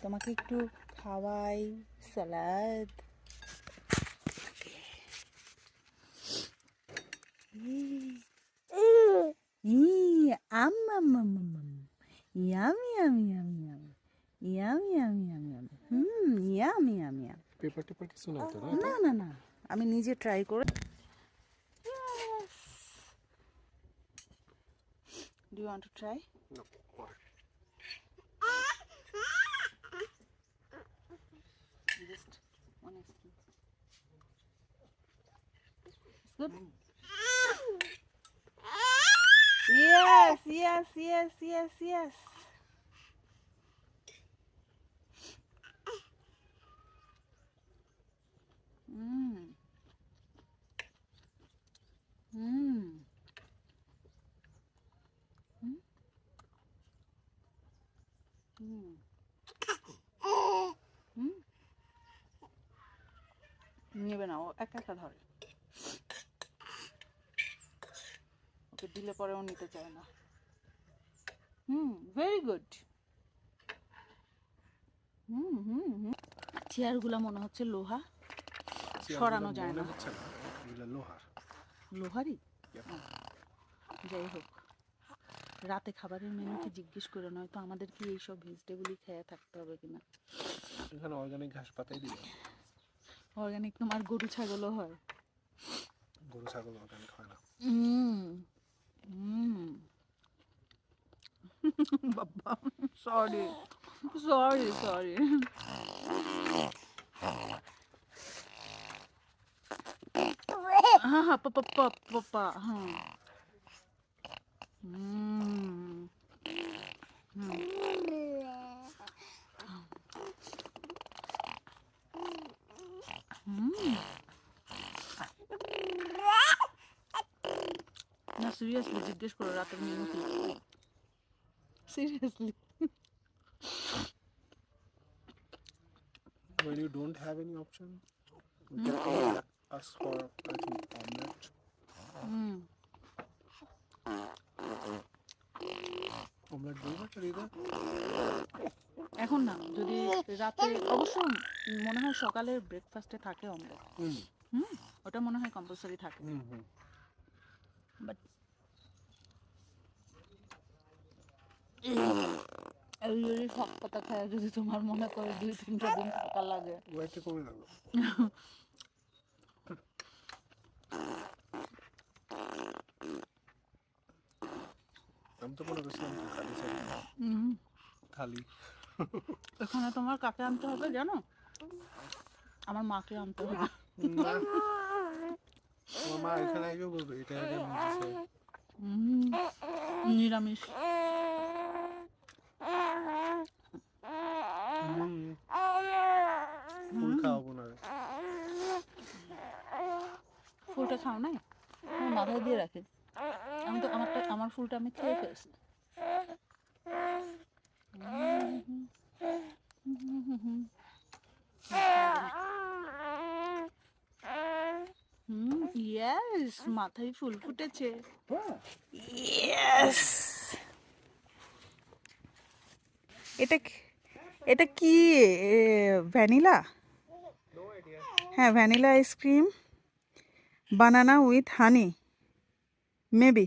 তোমাকে একটু খাওয়াই সালাদ। পেপার টেপার কিছু না তো? না না না, আমি নিজে ট্রাই করে। Do you want to try? No. Just one spoon. It's good. Yes, yes, yes, yes, yes. Mm. Mm. Mm. Mm. Mm. নেবে না, ও একা একা ধরে। ওকে দিলে পরে ও নিতে চায় না। Very good. চেয়ারগুলো মনে হচ্ছে লোহা, সরানো যায় না। লোহার। লোহারই? যাই হোক, রাতে খাবারের মেনুকে জিজ্ঞেস করে, নয়তো আমাদের কি এইসব ভেজিটেবলই খেয়ে থাকতে হবে কিনা। এখানে অর্গানিক ঘাস পাতাই দিবে। অর্গানিক তোমার গরু ছাগলও হয়। গরু ছাগল অর্গানিক হয় না। বাবা সরি সরি সরি। হ্যাঁ হ্যাঁ পাপা পাপা হ্যাঁ। না সিরিয়াসলি জিজ্ঞেস করো রাতের মেনু কি। Seriously. When you don't have any option, you can always ask for, I think, omelette. Omelette বলবো তো দিদা? এখন না, যদি রাতে অবশ্য মনে হয় সকালের ব্রেকফাস্টে থাকে অমলেট। ওটা মনে হয় কম্পালসারি থাকে। বাট এই যদি সব কথা খায় যদি তোমার মনে করে 2-3টা দিন থাকা লাগে। ওয়েটে কমে গেল। আমি তো মনে করছিলাম খালি খালি। এখানে তোমার কাকে আনতে হবে জানো? আমার মাকে আনতে হবে। আমার মা এখানে আগে বলবে এটা আগে নিরামিষ। ফুল খাওয়াবো না। ফুলটা খাও নাই? আমি মাথায় দিয়ে রাখি। আমি তো আমার ফুলটা আমি খেয়ে ফেলছি। ইয়েস, মাথায় ফুল ফুটেছে। ইয়েস। এটা কি ভ্যানিলা? হ্যাঁ, vanilla ice cream, banana with honey maybe.